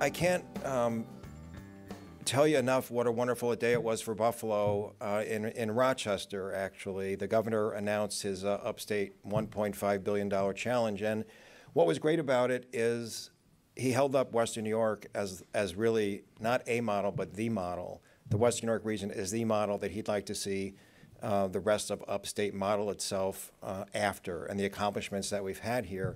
I can't tell you enough what a wonderful day it was for Buffalo. In Rochester, actually, the governor announced his upstate $1.5 billion challenge. And what was great about it is he held up Western New York as really not a model, but the model. The Western New York region is the model that he'd like to see the rest of upstate model itself after, and the accomplishments that we've had here.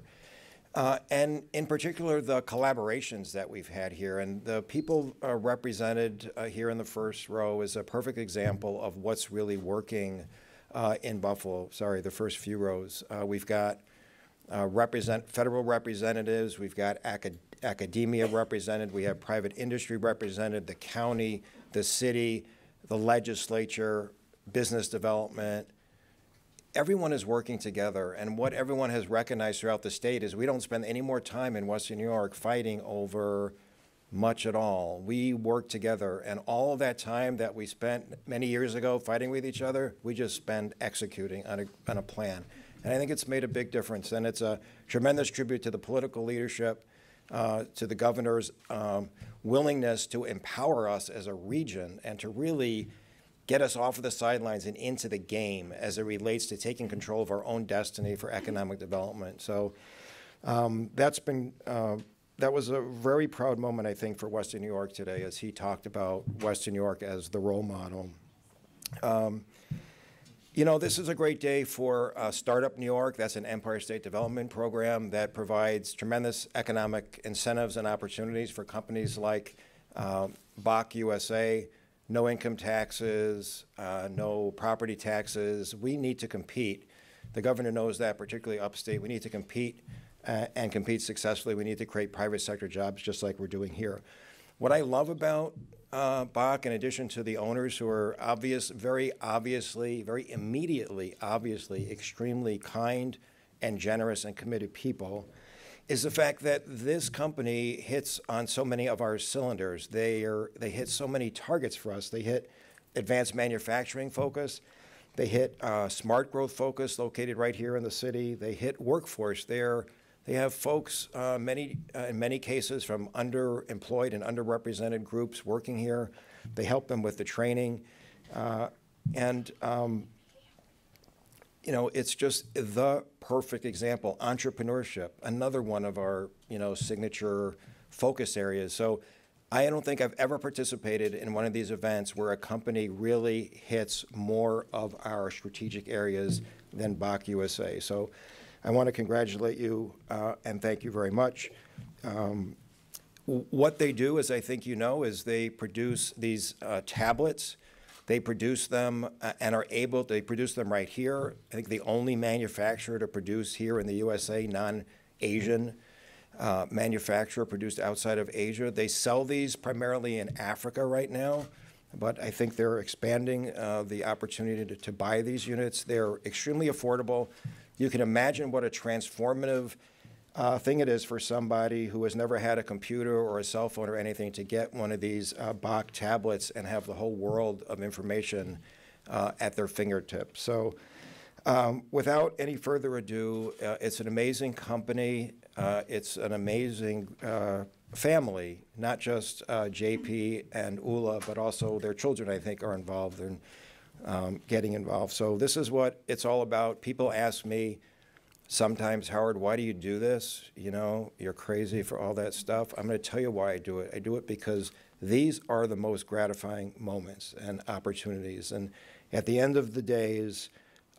And in particular, the collaborations that we've had here. And the people represented here in the first row is a perfect example of what's really working in Buffalo. Sorry, the first few rows. We've got federal representatives, we've got academia represented, we have private industry represented, the county, the city, the legislature, business development. Everyone is working together, and what everyone has recognized throughout the state is we don't spend any more time in Western New York fighting over much at all. We work together, and all of that time that we spent many years ago fighting with each other, we just spend executing on a plan. And I think it's made a big difference, and it's a tremendous tribute to the political leadership, to the governor's willingness to empower us as a region and to really get us off of the sidelines and into the game as it relates to taking control of our own destiny for economic development. So that was a very proud moment, I think, for Western New York today, as he talked about Western New York as the role model. You know, this is a great day for Startup New York. That's an Empire State Development Program that provides tremendous economic incentives and opportunities for companies like Bak USA. No income taxes, no property taxes. We need to compete. The governor knows that, particularly upstate. We need to compete and compete successfully. We need to create private sector jobs just like we're doing here. What I love about Bak, in addition to the owners who are very immediately, extremely kind and generous and committed people, is the fact that this company hits on so many of our cylinders. They hit so many targets for us. They hit advanced manufacturing focus. They hit smart growth focus located right here in the city. They hit workforce. They have folks, in many cases, from underemployed and underrepresented groups working here. They help them with the training. You know, it's just the perfect example. Entrepreneurship, another one of our, signature focus areas. So I don't think I've ever participated in one of these events where a company really hits more of our strategic areas than Bak USA. So I want to congratulate you and thank you very much. What they do, as I think you know, is they produce these tablets. They produce them and they produce them right here. I think the only manufacturer to produce here in the USA, non-Asian manufacturer produced outside of Asia. They sell these primarily in Africa right now, but I think they're expanding the opportunity to buy these units. They're extremely affordable. You can imagine what a transformative thing it is for somebody who has never had a computer or a cell phone or anything to get one of these Bak tablets and have the whole world of information at their fingertips. So without any further ado, it's an amazing company. It's an amazing family, not just JP and Ula, but also their children, I think, are involved in getting involved. So this is what it's all about. People ask me sometimes, Howard, why do you do this? You're crazy for all that stuff. I'm going to tell you why I do it. I do it because these are the most gratifying moments and opportunities. And at the end of the days,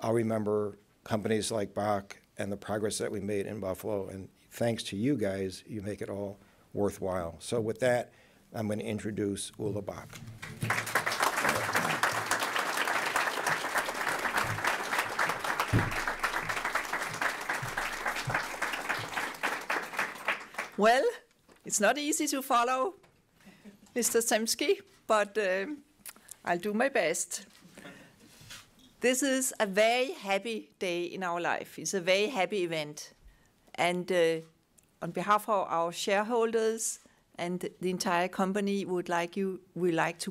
I'll remember companies like Bak and the progress that we made in Buffalo. And thanks to you guys, you make it all worthwhile. So with that, I'm going to introduce Ula Bak. Well, it's not easy to follow Mr. Zemsky, but I'll do my best. This is a very happy day in our life. It's a very happy event. And on behalf of our shareholders and the entire company, we'd like to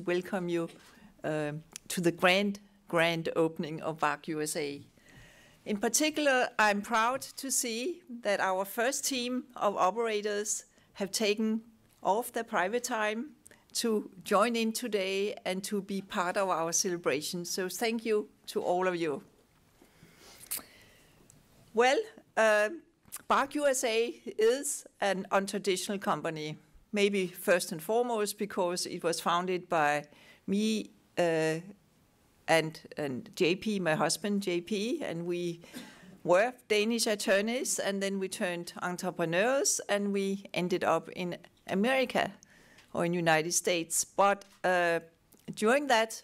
welcome you to the grand opening of Bak USA. In particular, I'm proud to see that our first team of operators have taken off their private time to join in today and to be part of our celebration. So thank you to all of you. Well, Bak USA is an untraditional company, maybe first and foremost because it was founded by me and JP, my husband JP, and we were Danish attorneys, and then we turned entrepreneurs, and we ended up in America or in United States. But during that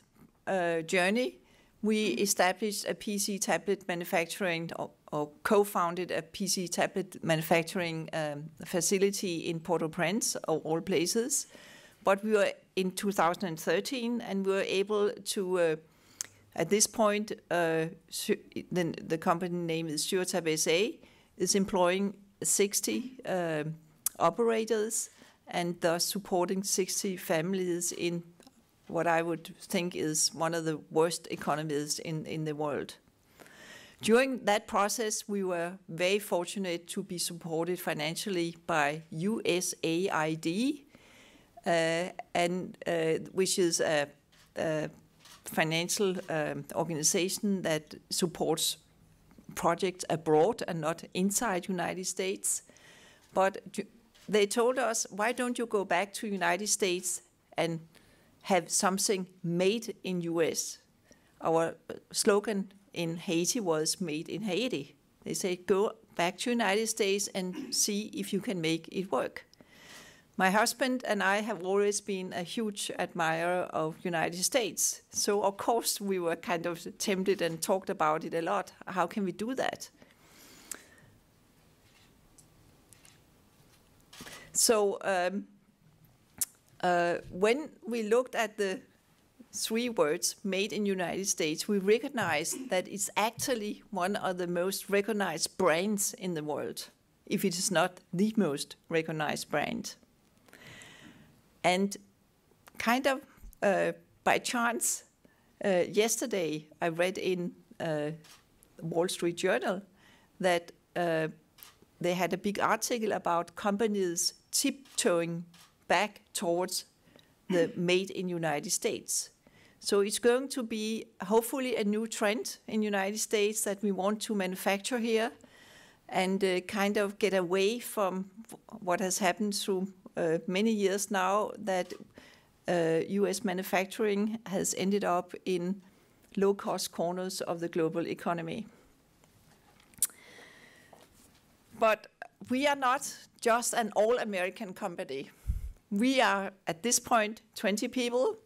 journey, we established a PC tablet manufacturing or co-founded a PC tablet manufacturing facility in Port-au-Prince, of all places. But we were in 2013, and we were able to, at this point, the company name is Bak USA, is employing 60 operators and thus supporting 60 families in what I would think is one of the worst economies in the world. During that process, we were very fortunate to be supported financially by USAID, which is a financial organization that supports projects abroad and not inside United States. But they told us, why don't you go back to United States and have something made in US? Our slogan in Haiti was made in Haiti. They say, go back to United States and see if you can make it work. My husband and I have always been a huge admirer of United States. So of course we were kind of tempted and talked about it a lot. How can we do that? So when we looked at the 3 words, made in United States, we recognized that it's actually one of the most recognized brands in the world, if it is not the most recognized brand. And kind of by chance, yesterday I read in Wall Street Journal that they had a big article about companies tiptoeing back towards the made in United States. So it's going to be hopefully a new trend in United States that we want to manufacture here and kind of get away from what has happened through many years now, that US manufacturing has ended up in low-cost corners of the global economy. But we are not just an all-American company. We are, at this point, 20 people.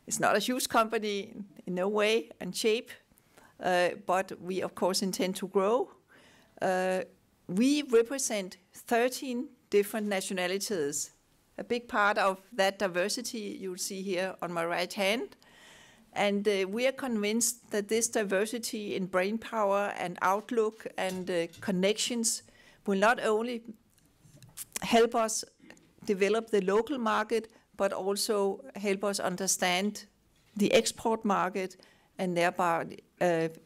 It's not a huge company in no way and shape, but we, of course, intend to grow. We represent 13 different nationalities. A big part of that diversity you'll see here on my right hand. And we are convinced that this diversity in brain power and outlook and connections will not only help us develop the local market, but also help us understand the export market and thereby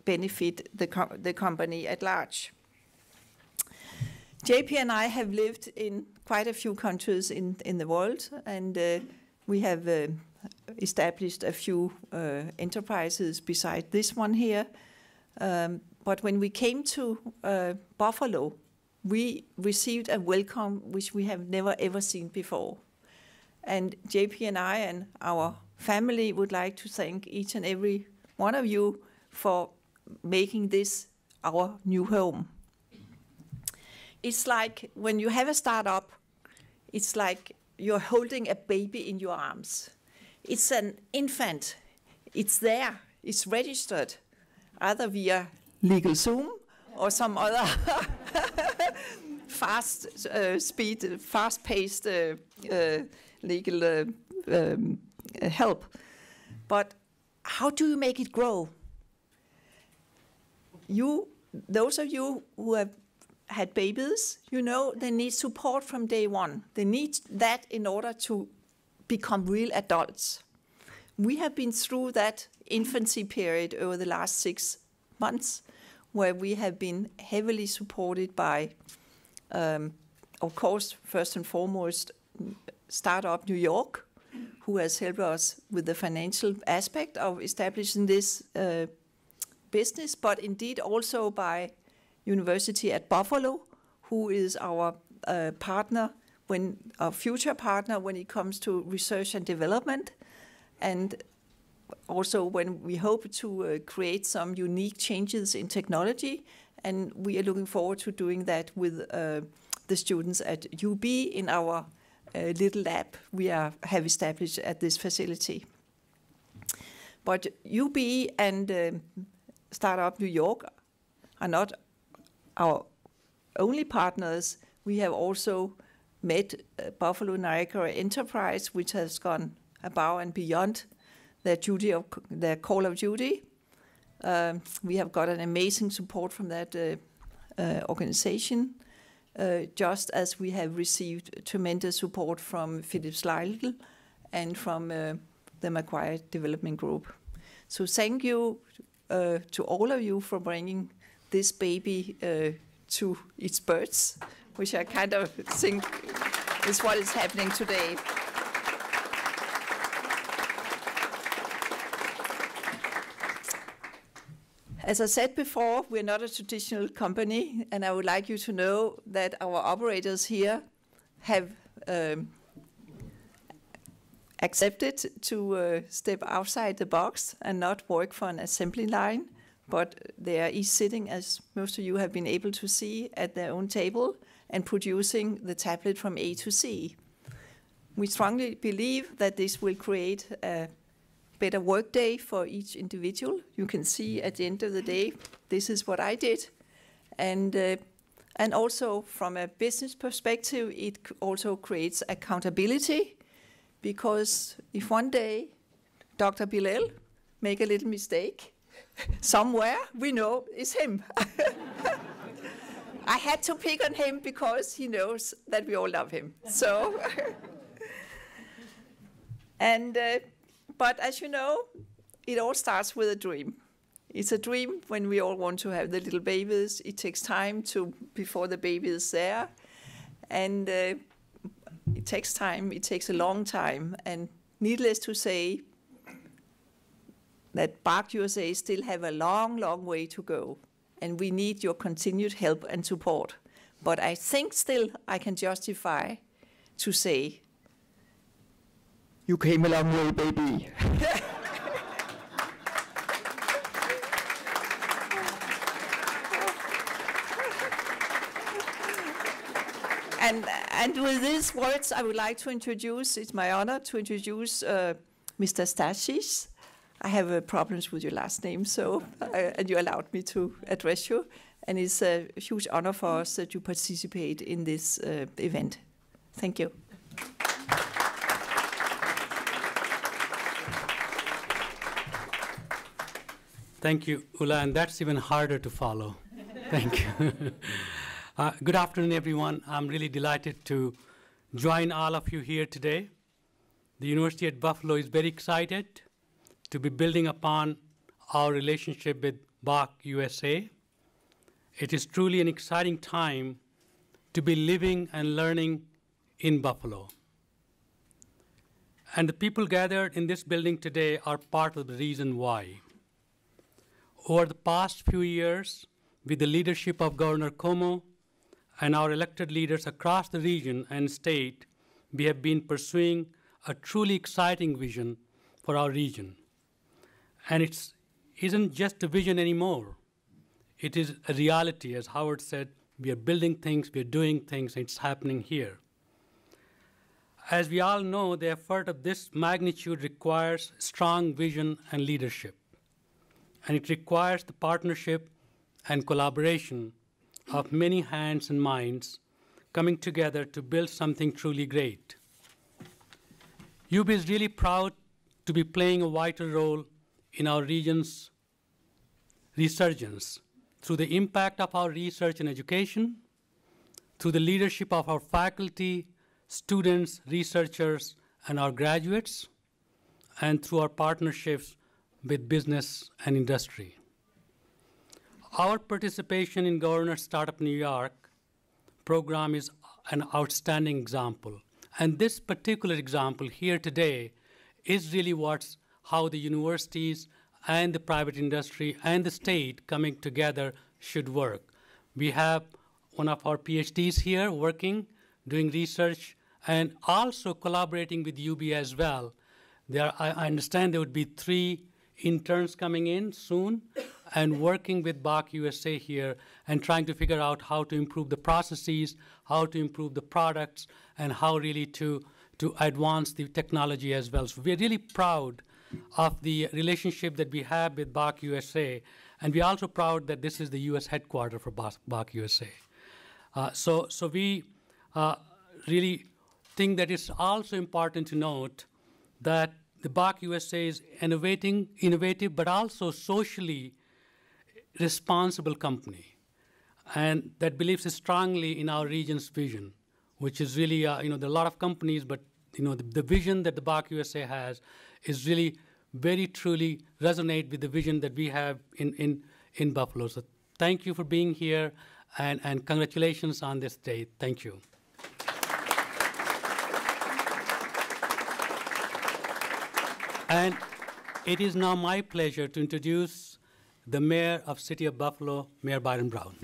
benefit the company at large. JP and I have lived in quite a few countries in the world, and we have established a few enterprises beside this one here. But when we came to Buffalo, we received a welcome which we have never ever seen before. And JP and I and our family would like to thank each and every one of you for making this our new home. It's like when you have a startup, it's like you're holding a baby in your arms. It's an infant. It's there. It's registered, either via LegalZoom or some other fast-paced legal help. But how do you make it grow? Those of you who have had babies, you know they need support from day one. They need that in order to become real adults. We have been through that infancy period over the last 6 months, where we have been heavily supported by, of course, first and foremost, Startup New York, who has helped us with the financial aspect of establishing this business, but indeed also by University at Buffalo, who is our partner, our future partner when it comes to research and development, and also when we hope to create some unique changes in technology. And we are looking forward to doing that with the students at UB in our little lab we have established at this facility. But UB and Startup New York are not our only partners. We have also met Buffalo Niagara Enterprise, which has gone above and beyond their call of duty. We have got an amazing support from that organization, just as we have received tremendous support from Philips Lytle and from the Macquarie Development Group. So thank you to all of you for bringing this baby to its birth, which I kind of think is what is happening today. As I said before, we're not a traditional company, and I would like you to know that our operators here have accepted to step outside the box and not work for an assembly line, but they are each sitting, as most of you have been able to see, at their own table and producing the tablet from A to Z. We strongly believe that this will create a better work day for each individual. You can see at the end of the day, this is what I did. And also from a business perspective, it also creates accountability, because if one day Dr. Bilal make a little mistake somewhere, we know it's him. I had to pick on him because he knows that we all love him. So, but as you know, it all starts with a dream. It's a dream when we all want to have the little babies. It takes time before the baby is there. And it takes time, it takes a long time. And needless to say, that Bak USA still have a long, long way to go. And we need your continued help and support. But I think still I can justify to say, you came a long way, baby. And with these words, I would like to introduce, it's my honor to introduce Mr. Stashis. I have problems with your last name, so and you allowed me to address you. And it's a huge honor for us that you participate in this event. Thank you. Thank you, Ulla, and that's even harder to follow. Thank you. Good afternoon, everyone. I'm really delighted to join all of you here today. The University at Buffalo is very excited to be building upon our relationship with Bak USA. It is truly an exciting time to be living and learning in Buffalo. And the people gathered in this building today are part of the reason why. Over the past few years, with the leadership of Governor Cuomo and our elected leaders across the region and state, we have been pursuing a truly exciting vision for our region. And it isn't just a vision anymore. It is a reality. As Howard said, we are building things, we are doing things, and it's happening here. As we all know, the effort of this magnitude requires strong vision and leadership. And it requires the partnership and collaboration of many hands and minds coming together to build something truly great. UB is really proud to be playing a vital role in our region's resurgence through the impact of our research and education, through the leadership of our faculty, students, researchers, and our graduates, and through our partnerships with business and industry. Our participation in Governor Startup New York program is an outstanding example And this particular example here today is really how the universities and the private industry and the state coming together should work. We have one of our PhDs here working, doing research, and also collaborating with UB as well. I understand there would be 3 interns coming in soon and working with Bak USA here and trying to figure out how to improve the processes, how to improve the products, and how really to advance the technology as well. So we're really proud of the relationship that we have with Bak USA, and we're also proud that this is the US headquarters for Bak USA. So we really think that it's also important to note that the Bak USA is innovative, but also socially responsible company, and that believes strongly in our region's vision, which is really, there are a lot of companies, but the vision that the Bak USA has is really very truly resonate with the vision that we have in Buffalo. So thank you for being here, and congratulations on this day. Thank you. And it is now my pleasure to introduce the Mayor of City of Buffalo, Mayor Byron Brown.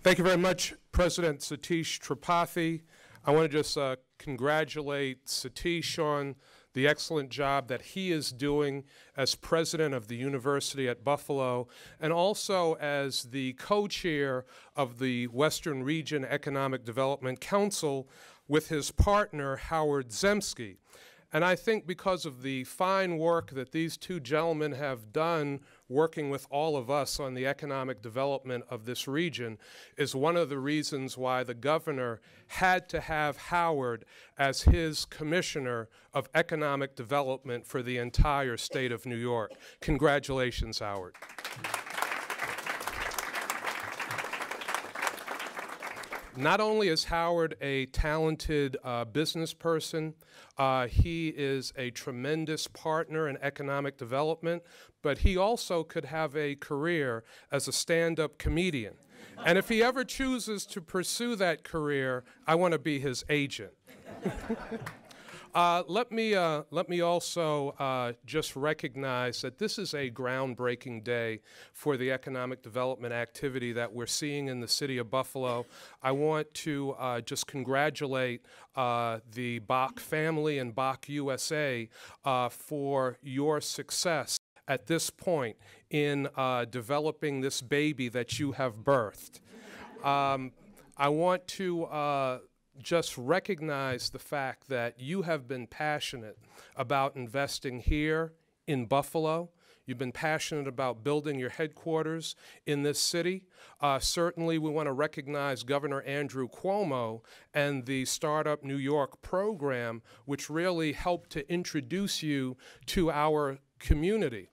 Thank you very much, President Satish Tripathi. I want to just congratulate Satish on the excellent job that he is doing as president of the University at Buffalo, and also as the co-chair of the Western Region Economic Development Council with his partner, Howard Zemsky. And I think because of the fine work that these 2 gentlemen have done working with all of us on the economic development of this region is one of the reasons why the governor had to have Howard as his commissioner of economic development for the entire state of New York. Congratulations, Howard. Not only is Howard a talented business person, he is a tremendous partner in economic development, but he also could have a career as a stand-up comedian. And if he ever chooses to pursue that career, I want to be his agent. Let me also just recognize that this is a groundbreaking day for the economic development activity that we're seeing in the city of Buffalo. I want to just congratulate the Bak family and Bak USA for your success at this point in developing this baby that you have birthed. I want to just recognize the fact that you have been passionate about investing here in Buffalo. You've been passionate about building your headquarters in this city. Certainly, we want to recognize Governor Andrew Cuomo and the Startup New York program, which really helped to introduce you to our community.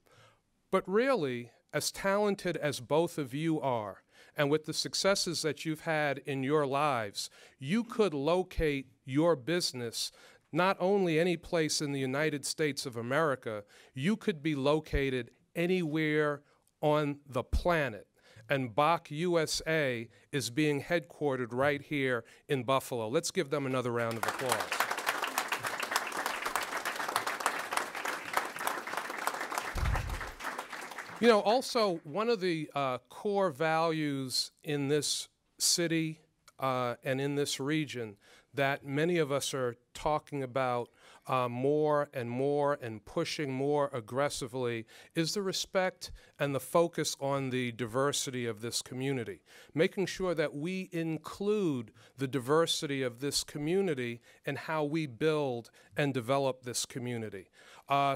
But really, as talented as both of you are, and with the successes that you've had in your lives, you could locate your business not only any place in the United States of America, you could be located anywhere on the planet. And Bak USA is being headquartered right here in Buffalo. Let's give them another round of applause. You know, also, one of the core values in this city and in this region that many of us are talking about more and more and pushing more aggressively is the respect and the focus on the diversity of this community, making sure that we include the diversity of this community in how we build and develop this community.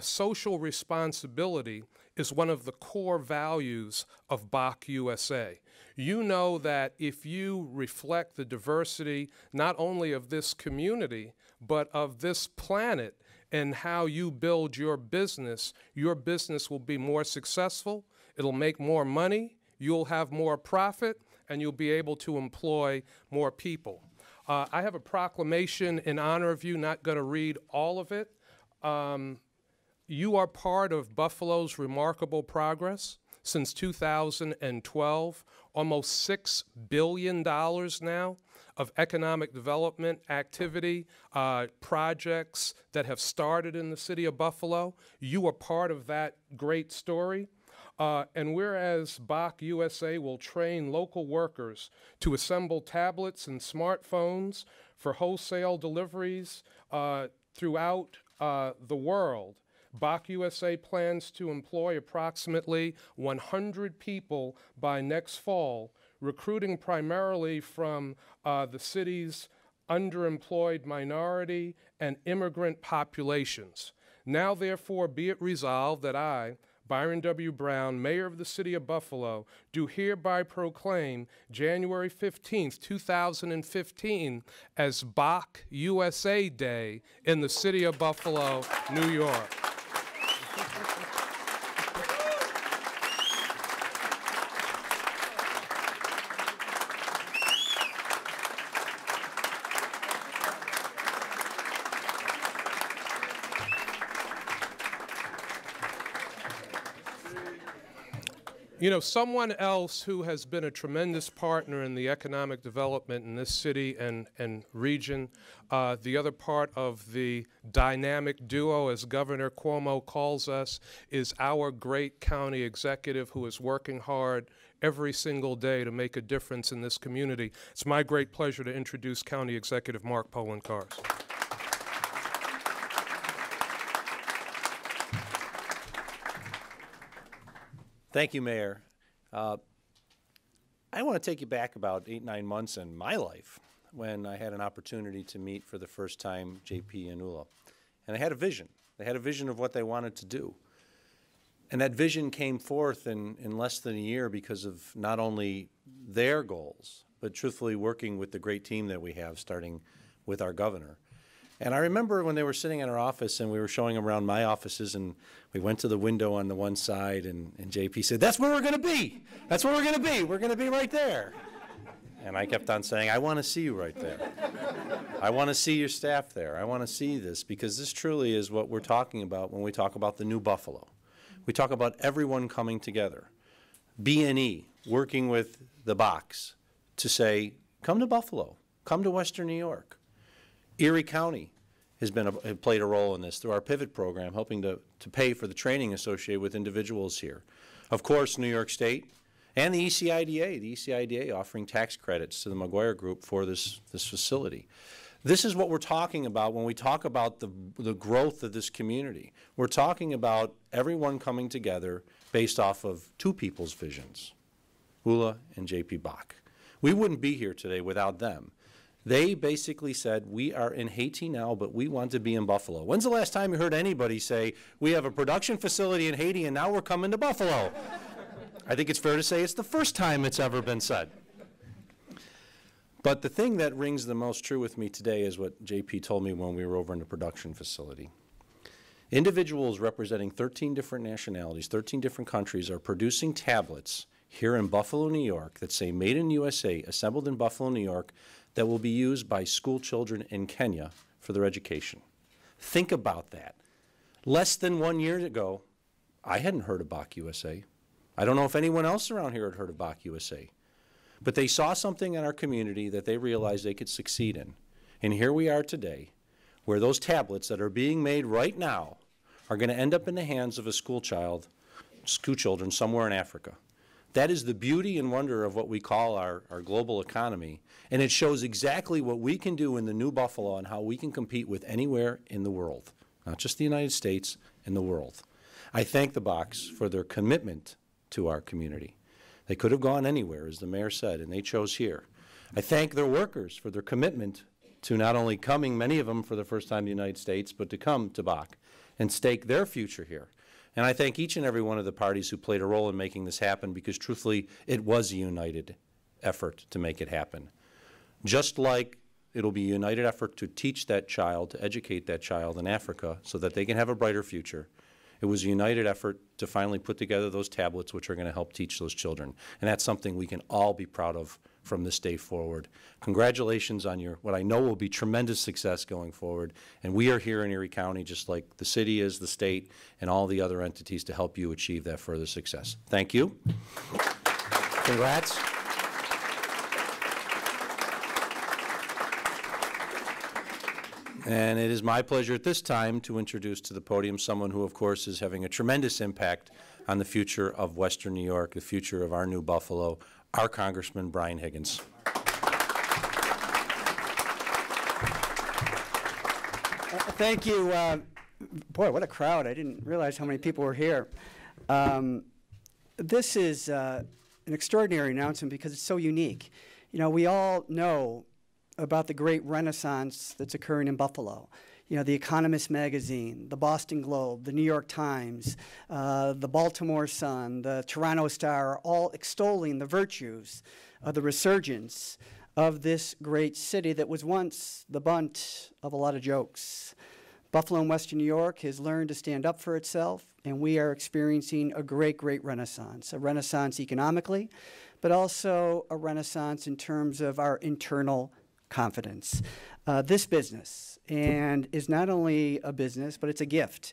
Social responsibility is one of the core values of Bak USA. You know that if you reflect the diversity not only of this community, but of this planet and how you build your business will be more successful, it'll make more money, you'll have more profit, and you'll be able to employ more people. I have a proclamation in honor of you, not going to read all of it. You are part of Buffalo's remarkable progress. since 2012, almost $6 billion now of economic development activity, projects that have started in the city of Buffalo. You are part of that great story. And whereas Bak USA will train local workers to assemble tablets and smartphones for wholesale deliveries throughout the world, Bak USA plans to employ approximately 100 people by next fall, recruiting primarily from the city's underemployed minority and immigrant populations. Now, therefore, be it resolved that I, Byron W. Brown, Mayor of the City of Buffalo, do hereby proclaim January 15th, 2015 as Bak USA Day in the City of Buffalo, New York. You know, someone else who has been a tremendous partner in the economic development in this city and region, the other part of the dynamic duo, as Governor Cuomo calls us, is our great county executive who is working hard every single day to make a difference in this community. It's my great pleasure to introduce County Executive Mark Poloncarz. Thank you, Mayor. I want to take you back about 8-9 months in my life when I had an opportunity to meet for the first time JP and Ula. And they had a vision. They had a vision of what they wanted to do. And that vision came forth in less than a year because of not only their goals, but truthfully working with the great team that we have, starting with our governor. And I remember when they were sitting in our office and we were showing them around my offices, and we went to the window on the one side, and JP said, "That's where we're going to be. That's where we're going to be. We're going to be right there." And I kept on saying, "I want to see you right there. I want to see your staff there. I want to see this," because this truly is what we're talking about when we talk about the new Buffalo. We talk about everyone coming together. B&E working with the Baks to say, come to Buffalo, come to Western New York. Erie County has played a role in this through our Pivot program, helping to pay for the training associated with individuals here. Of course, New York State and the ECIDA offering tax credits to the McGuire Group for this facility. This is what we're talking about when we talk about the growth of this community. We're talking about everyone coming together based off of two people's visions, Ula and JP Bak. We wouldn't be here today without them. They basically said, we are in Haiti now, but we want to be in Buffalo. When's the last time you heard anybody say, we have a production facility in Haiti and now we're coming to Buffalo? I think it's fair to say it's the first time it's ever been said. But the thing that rings the most true with me today is what JP told me when we were over in the production facility. Individuals representing 13 different nationalities, 13 different countries are producing tablets here in Buffalo, New York that say Made in USA, assembled in Buffalo, New York, that will be used by school children in Kenya for their education. Think about that. Less than 1 year ago, I hadn't heard of Bak USA. I don't know if anyone else around here had heard of Bak USA. But they saw something in our community that they realized they could succeed in. And here we are today, where those tablets that are being made right now are going to end up in the hands of a school children somewhere in Africa. That is the beauty and wonder of what we call our global economy. And it shows exactly what we can do in the new Buffalo and how we can compete with anywhere in the world, not just the United States, in the world. I thank the Baks for their commitment to our community. They could have gone anywhere, as the mayor said, and they chose here. I thank their workers for their commitment to not only coming, many of them for the first time to the United States, but to come to Bak and stake their future here. And I thank each and every one of the parties who played a role in making this happen, because truthfully, it was a united effort to make it happen. Just like it'll be a united effort to teach that child, to educate that child in Africa so that they can have a brighter future, it was a united effort to finally put together those tablets which are going to help teach those children. And that's something we can all be proud of from this day forward. Congratulations on your, what I know will be tremendous success going forward. And we are here in Erie County, just like the city is, the state, and all the other entities to help you achieve that further success. Thank you. Congrats. And it is my pleasure at this time to introduce to the podium someone who, of course, is having a tremendous impact on the future of Western New York, the future of our new Buffalo, our Congressman Brian Higgins. Thank you. Boy, what a crowd. I didn't realize how many people were here. This is an extraordinary announcement because it's so unique. You know, we all know about the great renaissance that's occurring in Buffalo. You know, the Economist magazine, the Boston Globe, the New York Times, the Baltimore Sun, the Toronto Star are all extolling the virtues of the resurgence of this great city that was once the butt of a lot of jokes. Buffalo and Western New York has learned to stand up for itself, and we are experiencing a great, great renaissance. A renaissance economically, but also a renaissance in terms of our internal confidence. This business and is not only a business, but it's a gift.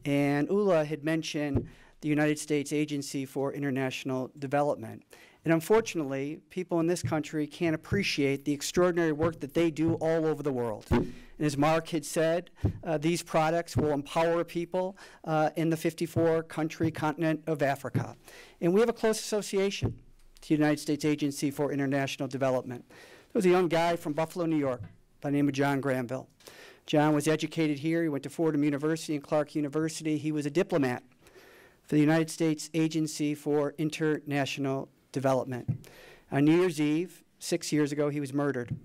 And Ula had mentioned the United States Agency for International Development. And unfortunately, people in this country can't appreciate the extraordinary work that they do all over the world. And as Mark had said, these products will empower people in the 54-country continent of Africa. And we have a close association to the United States Agency for International Development. There was a young guy from Buffalo, New York, by the name of John Granville. John was educated here. He went to Fordham University and Clark University. He was a diplomat for the United States Agency for International Development. On New Year's Eve, 6 years ago, he was murdered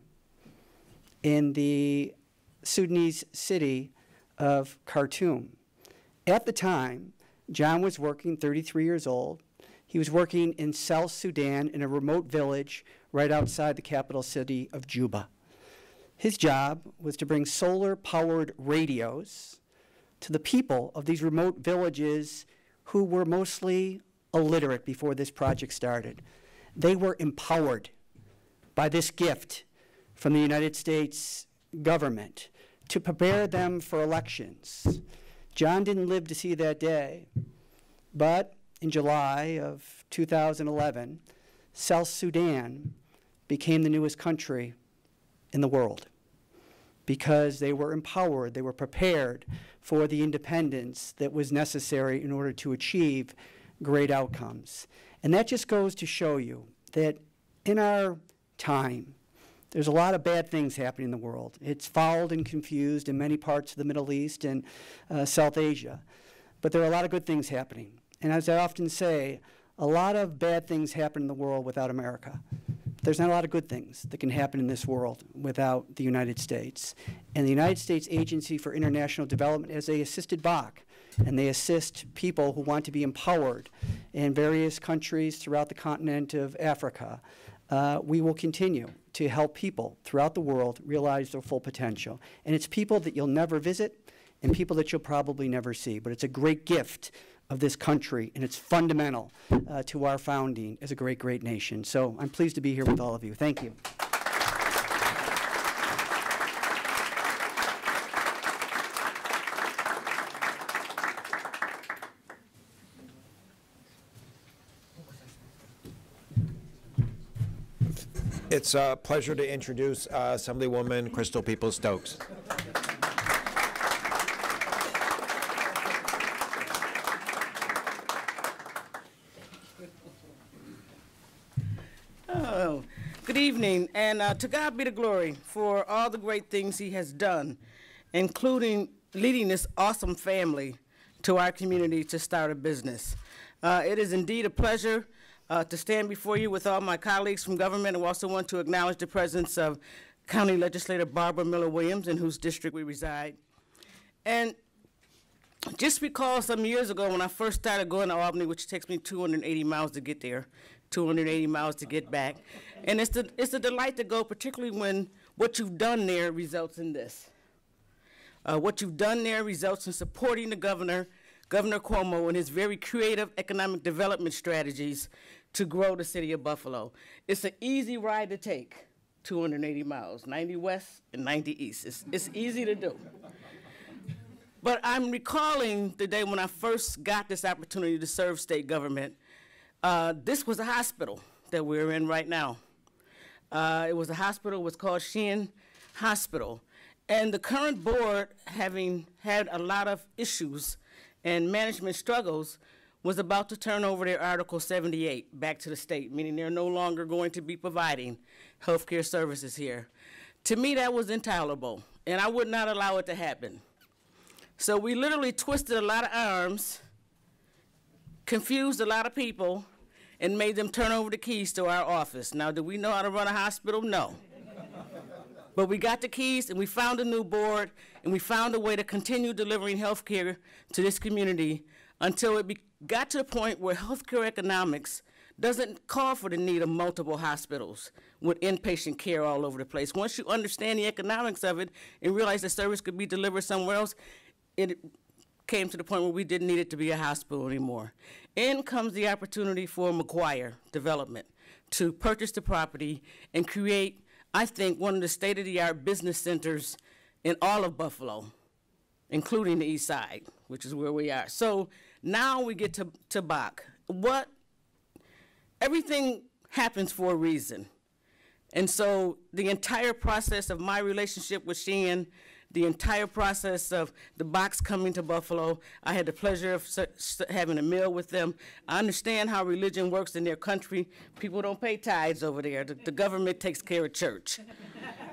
in the Sudanese city of Khartoum. At the time, John was working, 33 years old. He was working in South Sudan in a remote village right outside the capital city of Juba. His job was to bring solar-powered radios to the people of these remote villages who were mostly illiterate before this project started. They were empowered by this gift from the United States government to prepare them for elections. John didn't live to see that day, but in July of 2011, South Sudan became the newest country in the world because they were empowered, they were prepared for the independence that was necessary in order to achieve great outcomes. And that just goes to show you that in our time, there's a lot of bad things happening in the world. It's fouled and confused in many parts of the Middle East and South Asia. But there are a lot of good things happening. And as I often say, a lot of bad things happen in the world without America. There's not a lot of good things that can happen in this world without the United States. And the United States Agency for International Development, as they assisted Bak, and they assist people who want to be empowered in various countries throughout the continent of Africa, we will continue to help people throughout the world realize their full potential. And it's people that you'll never visit and people that you'll probably never see. But it's a great gift of this country, and it's fundamental to our founding as a great, great nation. So I'm pleased to be here with all of you. Thank you. It's a pleasure to introduce Assemblywoman Crystal Peoples-Stokes. Good evening, and to God be the glory for all the great things he has done, including leading this awesome family to our community to start a business. It is indeed a pleasure to stand before you with all my colleagues from government. I also want to acknowledge the presence of County Legislator Barbara Miller-Williams, in whose district we reside. And just recall some years ago when I first started going to Albany, which takes me 280 miles to get there, 280 miles to get back. And it's a delight to go, particularly when what you've done there results in this. What you've done there results in supporting the Governor Cuomo, and his very creative economic development strategies to grow the city of Buffalo. It's an easy ride to take, 280 miles, 90 west and 90 east. It's easy to do. But I'm recalling the day when I first got this opportunity to serve state government. This was a hospital that we're in right now. It was a hospital, it was called Sheehan Hospital. And the current board, having had a lot of issues and management struggles, was about to turn over their Article 78 back to the state, meaning they're no longer going to be providing healthcare services here. To me, that was intolerable, and I would not allow it to happen. So we literally twisted a lot of arms, confused a lot of people, and made them turn over the keys to our office. Now, do we know how to run a hospital? No. But we got the keys, and we found a new board, and we found a way to continue delivering health care to this community until it got to the point where healthcare economics doesn't call for the need of multiple hospitals with inpatient care all over the place. Once you understand the economics of it and realize the service could be delivered somewhere else, it came to the point where we didn't need it to be a hospital anymore. In comes the opportunity for McGuire Development to purchase the property and create, I think, one of the state-of-the-art business centers in all of Buffalo, including the east side, which is where we are. So now we get to Bak. Everything happens for a reason. And so the entire process of my relationship with Sheehan, the entire process of the Baks coming to Buffalo, I had the pleasure of having a meal with them. I understand how religion works in their country. People don't pay tithes over there. The government takes care of church.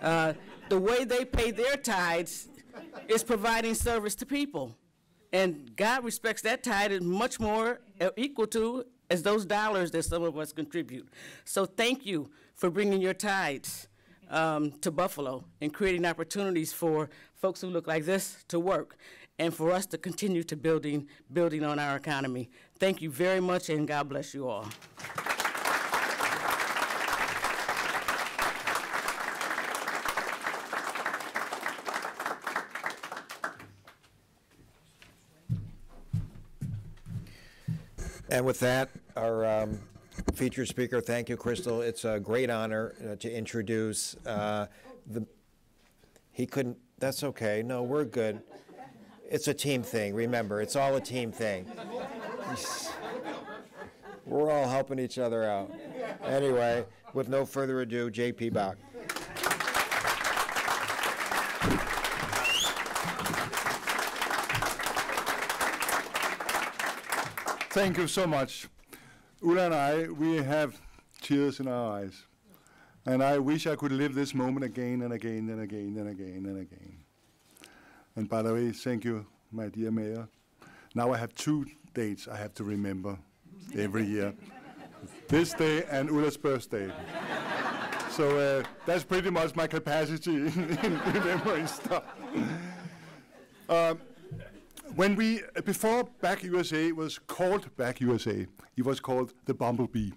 The way they pay their tithes is providing service to people. And God respects that tithe as much more equal to as those dollars that some of us contribute. So thank you for bringing your tithes to Buffalo and creating opportunities for folks who look like this to work and for us to continue to building on our economy. Thank you very much, and God bless you all. And with that, our featured speaker, thank you, Crystal. It's a great honor to introduce he couldn't, that's okay. No, we're good. It's a team thing. Remember, it's all a team thing. We're all helping each other out. Anyway, with no further ado, J.P. Bak. Thank you so much. Ulla and I, we have tears in our eyes. And I wish I could live this moment again and again and again and again and again. And by the way, thank you, my dear Mayor. Now I have 2 dates I have to remember every year. This day and Ulla's birthday. So that's pretty much my capacity in remembering stuff. Before Bak USA was called Bak USA, it was called the Bumblebee.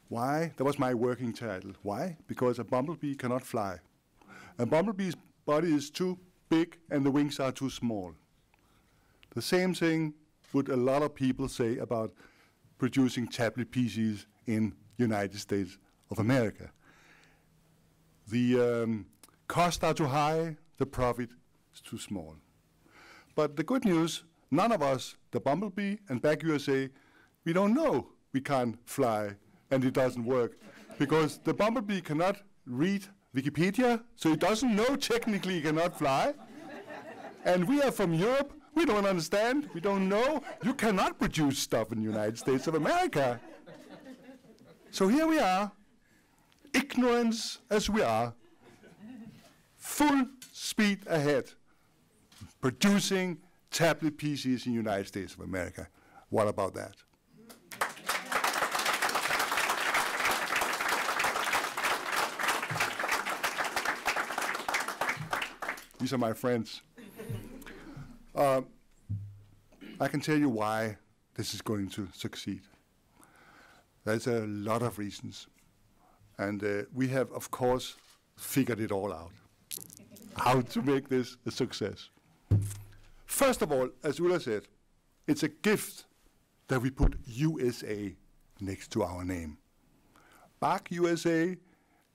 Why? That was my working title. Why? Because a bumblebee cannot fly. A bumblebee's body is too big and the wings are too small. The same thing would a lot of people say about producing tablet PCs in United States of America. The costs are too high, the profit is too small. But the good news, none of us, the Bumblebee and Bak USA, we don't know we can't fly and it doesn't work. Because the Bumblebee cannot read Wikipedia, so it doesn't know technically it cannot fly. And we are from Europe, we don't understand, we don't know. You cannot produce stuff in the United States of America. So here we are, ignorance as we are, full speed ahead, producing tablet PCs in the United States of America. What about that? These are my friends. I can tell you why this is going to succeed. There's a lot of reasons. And we have, of course, figured it all out, how to make this a success. First of all, as Ulla said, it's a gift that we put USA next to our name. Bak USA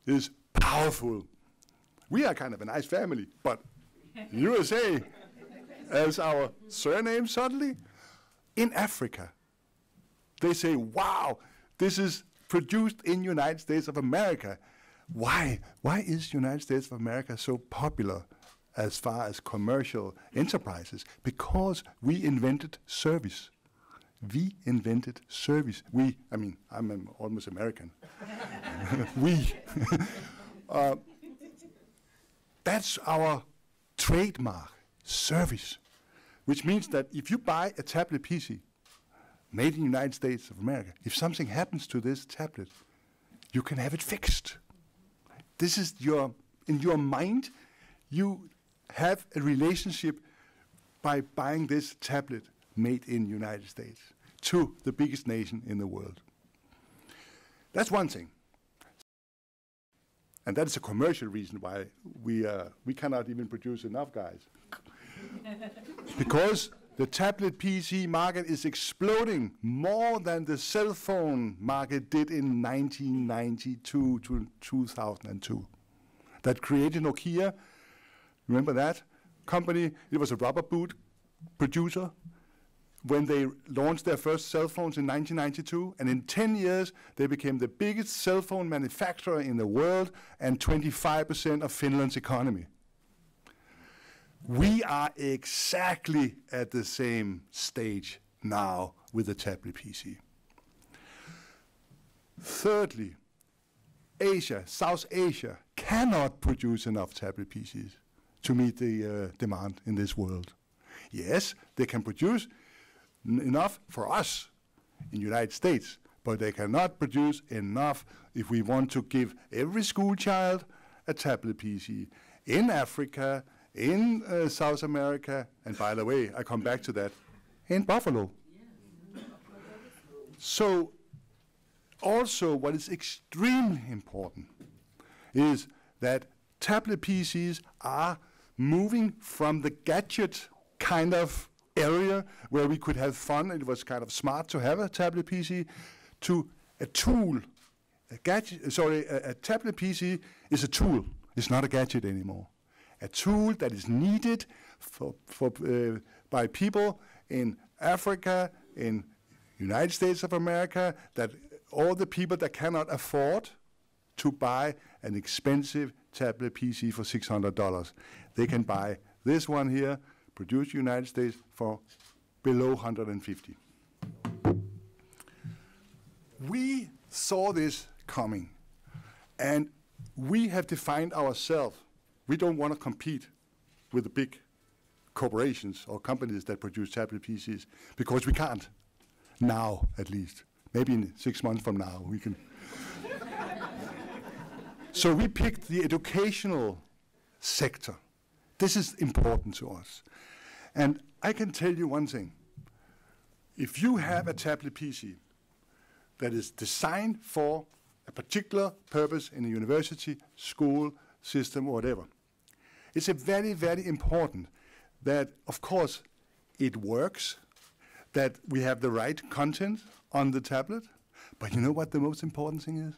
is powerful. We are kind of a nice family, but USA as our surname suddenly, in Africa, they say, wow, this is produced in United States of America. Why? Why is United States of America so popular as far as commercial enterprises? Because we invented service. We invented service. We, I mean, I'm almost American. We. That's our trademark, service, which means that if you buy a tablet PC made in the United States of America, if something happens to this tablet, you can have it fixed. This is in your mind, you have a relationship by buying this tablet made in the United States to the biggest nation in the world. That's one thing. And that is a commercial reason why we cannot even produce enough guys. Because the tablet PC market is exploding more than the cell phone market did in 1992 to 2002. That created Nokia, remember that company? It was a rubber boot producer when they launched their first cell phones in 1992, and in 10 years, they became the biggest cell phone manufacturer in the world and 25% of Finland's economy. We are exactly at the same stage now with the tablet PC. Thirdly, Asia, South Asia, cannot produce enough tablet PCs to meet the demand in this world. Yes, they can produce enough for us in the United States, but they cannot produce enough if we want to give every school child a tablet PC in Africa, in South America, and by the way, I come back to that, in Buffalo. So also what is extremely important is that tablet PCs are moving from the gadget kind of area where we could have fun, and it was kind of smart to have a tablet PC, to a tool. A tablet PC is a tool. It's not a gadget anymore. A tool that is needed by people in Africa, in United States of America, that all the people that cannot afford to buy an expensive tablet PC for $600, they can buy this one here, produced in the United States, for below $150. We saw this coming, and we have defined ourselves. We don't want to compete with the big corporations or companies that produce tablet PCs, because we can't, now at least. Maybe in 6 months from now we can. So we picked the educational sector. This is important to us. And I can tell you one thing. If you have a tablet PC that is designed for a particular purpose in a university, school, system, or whatever, it's a very, very important that, of course, it works, that we have the right content on the tablet. But you know what the most important thing is?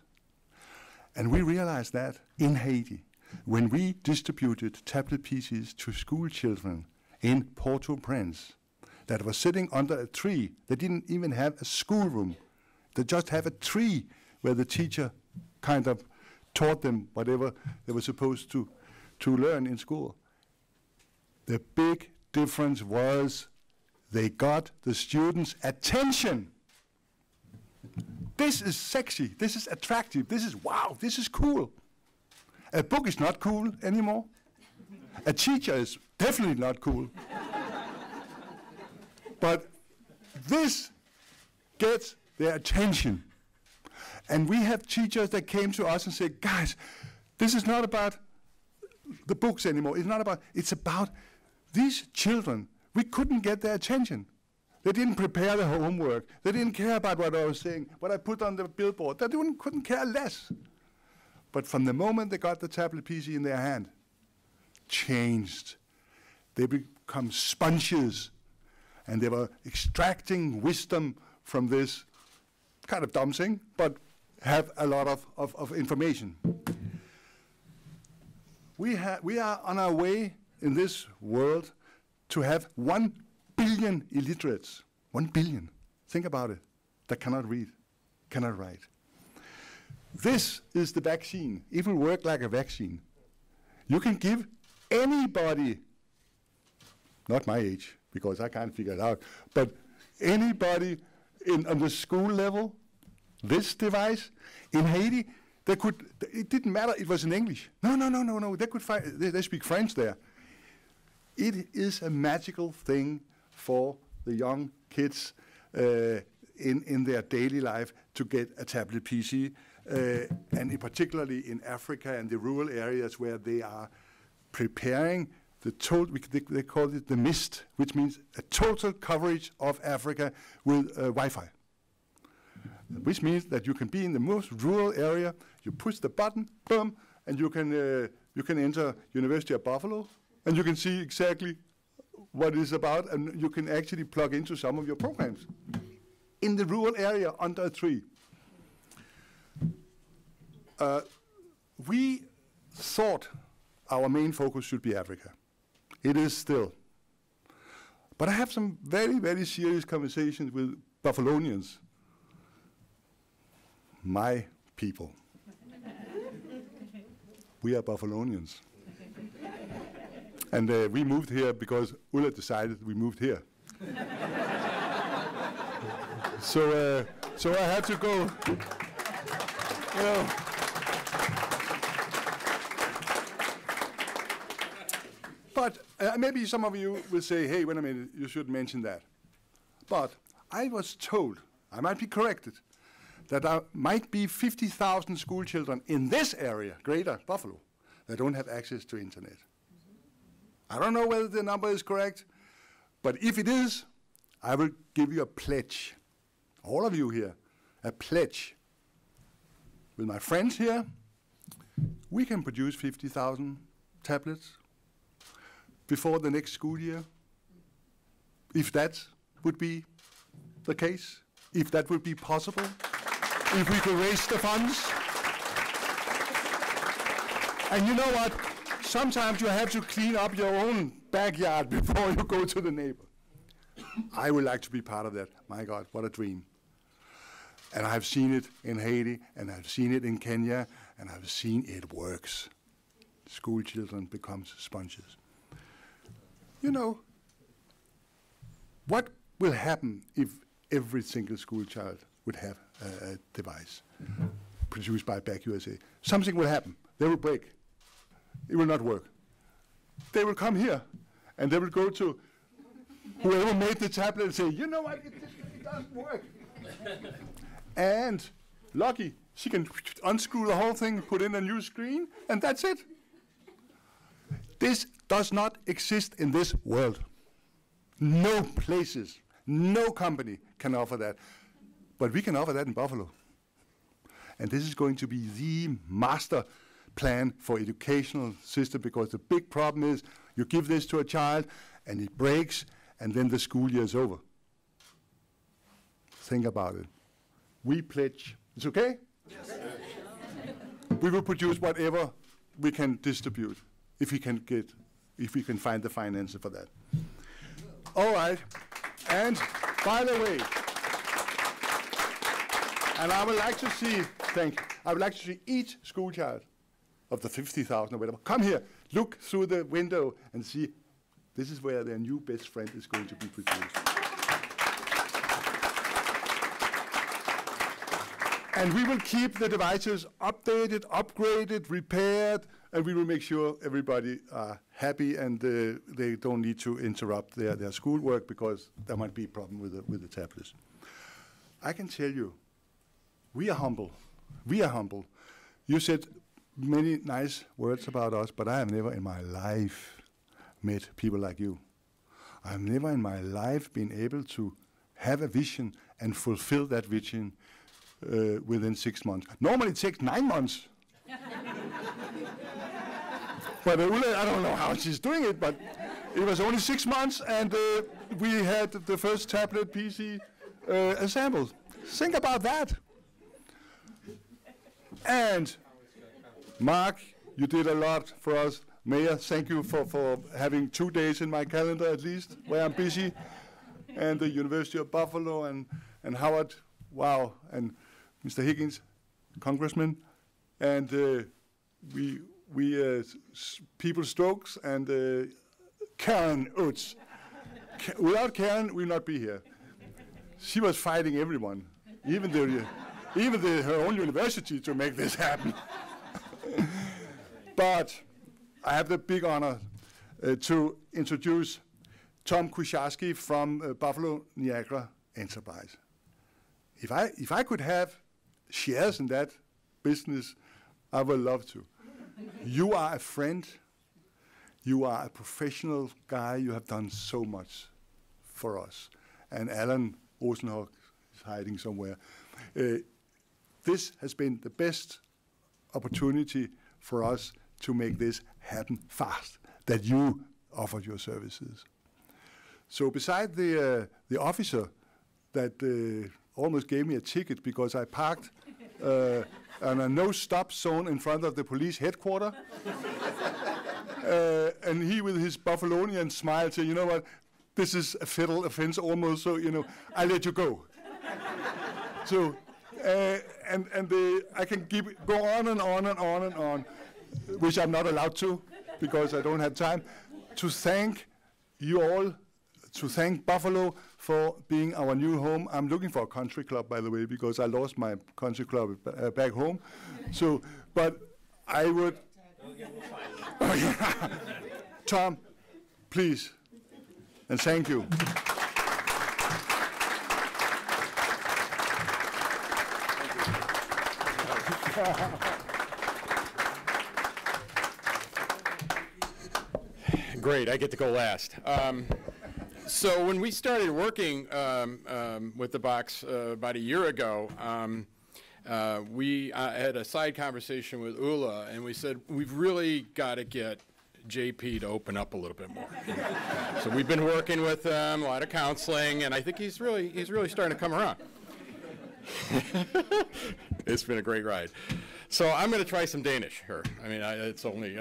And we realized that in Haiti, when we distributed tablet PCs to school children in Port-au-Prince that were sitting under a tree. They didn't even have a schoolroom. They just have a tree where the teacher kind of taught them whatever they were supposed to learn in school. The big difference was they got the students' attention. This is sexy, this is attractive, this is wow, this is cool. A book is not cool anymore. A teacher is definitely not cool. But this gets their attention. And we have teachers that came to us and said, guys, this is not about the books anymore. It's about these children. We couldn't get their attention. They didn't prepare their homework. They didn't care about what I was saying, what I put on the billboard. They couldn't care less. But from the moment they got the tablet PC in their hand, changed. They become sponges, and they were extracting wisdom from this kind of dumb thing, but have a lot of information. We are on our way in this world to have 1 billion illiterates. 1 billion. Think about it. That cannot read, cannot write. This is the vaccine. It will work like a vaccine. You can give anybody, not my age, because I can't figure it out, but anybody on the school level, this device. In Haiti, it didn't matter, it was in English. No, they could they speak French there. It is a magical thing for the young kids in their daily life to get a tablet PC, and particularly in Africa and the rural areas where they are preparing the total, they call it the MIST, which means a total coverage of Africa with Wi-Fi. Which means that you can be in the most rural area, you push the button, boom, and you can enter University of Buffalo, and you can see exactly what it's about, and you can actually plug into some of your programs in the rural area under a tree. We thought our main focus should be Africa. It is still. But I have some very, very serious conversations with Buffalonians, my people. We are Buffalonians. And we moved here because Ulla decided we moved here. So I had to go. But maybe some of you will say, hey, wait a minute, you should mention that. But I was told, I might be corrected, that there might be 50,000 school children in this area, Greater Buffalo, that don't have access to internet. I don't know whether the number is correct, but if it is, I will give you a pledge, all of you here, a pledge. With my friends here, we can produce 50,000 tablets before the next school year, if that would be the case, if that would be possible, if we could raise the funds. And you know what? Sometimes you have to clean up your own backyard before you go to the neighbor. I would like to be part of that. My God, what a dream. And I've seen it in Haiti, and I've seen it in Kenya, and I've seen it works. School children become sponges. You know, what will happen if every single school child would have a device produced by Bak USA? Something will happen. They will break. It will not work. They will come here, and they will go to whoever made the tablet and say, you know what, it doesn't work. And lucky, she can unscrew the whole thing, put in a new screen, and that's it. This does not exist in this world. No places, no company can offer that. But we can offer that in Buffalo. And this is going to be the master plan for educational system, because the big problem is you give this to a child and it breaks, and then the school year is over. Think about it. We pledge. It's okay? Yes. We will produce whatever we can distribute, if we can find the finances for that. All right. And by the way, and I would like to see, I would like to see each school child of the 50,000 or whatever, come here, look through the window and see, this is where their new best friend is going to be produced. And we will keep the devices updated, upgraded, repaired, and we will make sure everybody are happy and they don't need to interrupt their schoolwork, because there might be a problem with the tablets. I can tell you, we are humble. We are humble. You said many nice words about us, but I have never in my life met people like you. I have never in my life been able to have a vision and fulfill that vision within 6 months. Normally it takes 9 months. But Ulla, I don't know how she's doing it, but it was only 6 months, and we had the first tablet PC assembled. Think about that. And Mark, you did a lot for us. Mayor, thank you for having 2 days in my calendar at least, where I'm busy. And the University of Buffalo and Howard, wow, and Mr. Higgins, Congressman. And People Stokes and Karen Oates. Without Karen, we'll not be here. She was fighting everyone, even her own university, to make this happen. But I have the big honor to introduce Tom Kucharski from Buffalo Niagara Enterprise. If I could have shares in that business, I would love to. You are a friend. You are a professional guy. You have done so much for us. And Alan Rosenhock is hiding somewhere. This has been the best opportunity for us to make this happen fast, that you offered your services. So beside the officer that almost gave me a ticket because I parked on a no-stop zone in front of the police headquarters, and he with his Buffalonian smile said, you know what, this is a federal offense almost, so, you know, I let you go. So, I can go on and on and on and on, which I'm not allowed to because I don't have time, to thank you all, to thank Buffalo for being our new home. I'm looking for a country club, by the way, because I lost my country club back home. So, but I would... Oh, yeah. Tom, please, and thank you. Great, I get to go last. So when we started working with the Baks about a year ago, we had a side conversation with Ulla, and we said, we've really got to get JP to open up a little bit more. So we've been working with him, a lot of counseling, and I think he's really starting to come around. It's been a great ride. So I'm going to try some Danish here. I mean, it's only,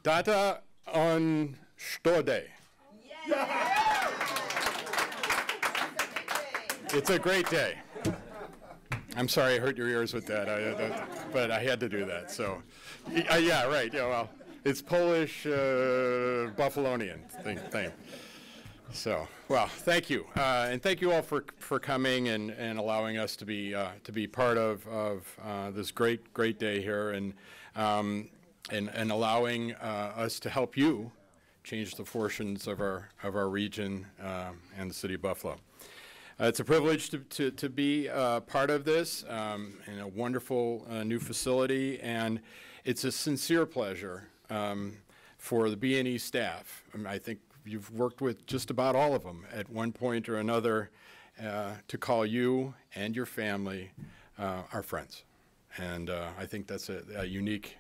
Data on stor dag. It's a great day. I'm sorry I hurt your ears with that, but I had to do that. So, yeah, right. Yeah, well, it's Polish Buffalonian thing. So, well, thank you, and thank you all for coming and allowing us to be part of this great day here, and allowing us to help you change the fortunes of our region and the city of Buffalo. It's a privilege to be part of this in a wonderful new facility, and it's a sincere pleasure for the B&E staff. I think you've worked with just about all of them at one point or another to call you and your family our friends. And I think that's a unique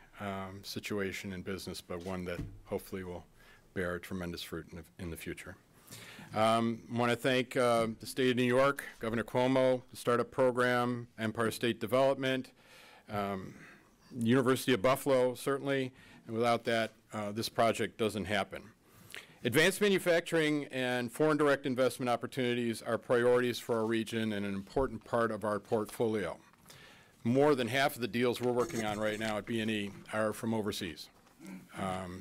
situation in business, but one that hopefully will bear tremendous fruit in the future. I want to thank the state of New York, Governor Cuomo, the startup program, Empire State Development, University of Buffalo, certainly, and without that, this project doesn't happen. Advanced manufacturing and foreign direct investment opportunities are priorities for our region and an important part of our portfolio. More than half of the deals we're working on right now at B&E are from overseas.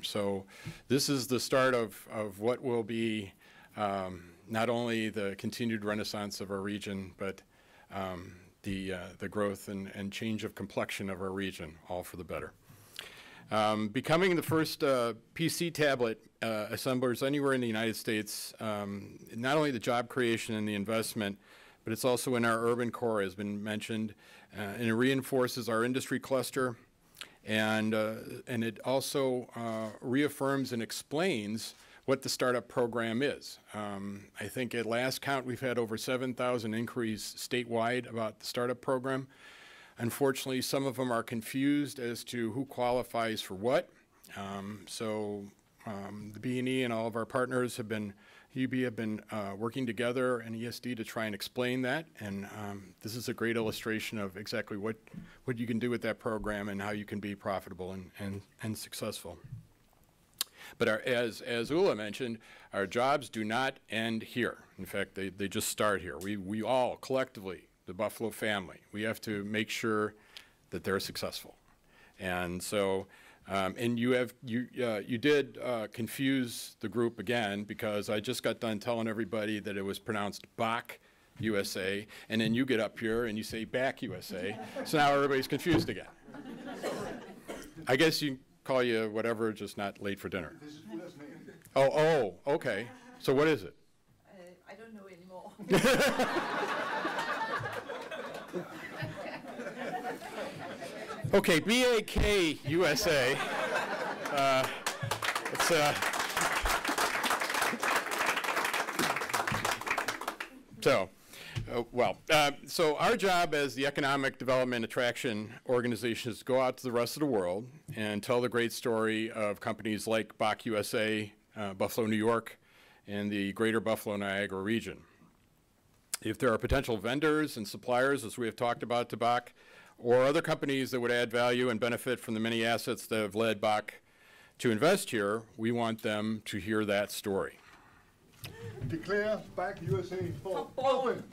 So this is the start of what will be not only the continued renaissance of our region, but the growth and change of complexion of our region, all for the better. Becoming the first PC tablet assemblers anywhere in the United States, not only the job creation and the investment, but it's also in our urban core, has been mentioned, and it reinforces our industry cluster, and it also reaffirms and explains what the startup program is. I think at last count we've had over 7,000 inquiries statewide about the startup program. Unfortunately, some of them are confused as to who qualifies for what. The B&E and all of our partners have been UB have been working together and ESD to try and explain that, and this is a great illustration of exactly what you can do with that program and how you can be profitable and successful. But as Ulla mentioned, our jobs do not end here. In fact, they just start here. We all, collectively, the Buffalo family, we have to make sure that they're successful. And so, and you did confuse the group again, because I just got done telling everybody that it was pronounced Bak USA, and then you get up here and you say Bak USA, so now everybody's confused again. I guess you call you whatever, just not late for dinner. Oh, okay. So what is it? I don't know anymore. Okay, BAK USA. It's so our job as the Economic Development Attraction Organization is to go out to the rest of the world and tell the great story of companies like Bak USA, Buffalo, New York, and the greater Buffalo, Niagara region. If there are potential vendors and suppliers, as we have talked about, to Bak, or other companies that would add value and benefit from the many assets that have led Bak to invest here, we want them to hear that story. Declare Bak USA for open.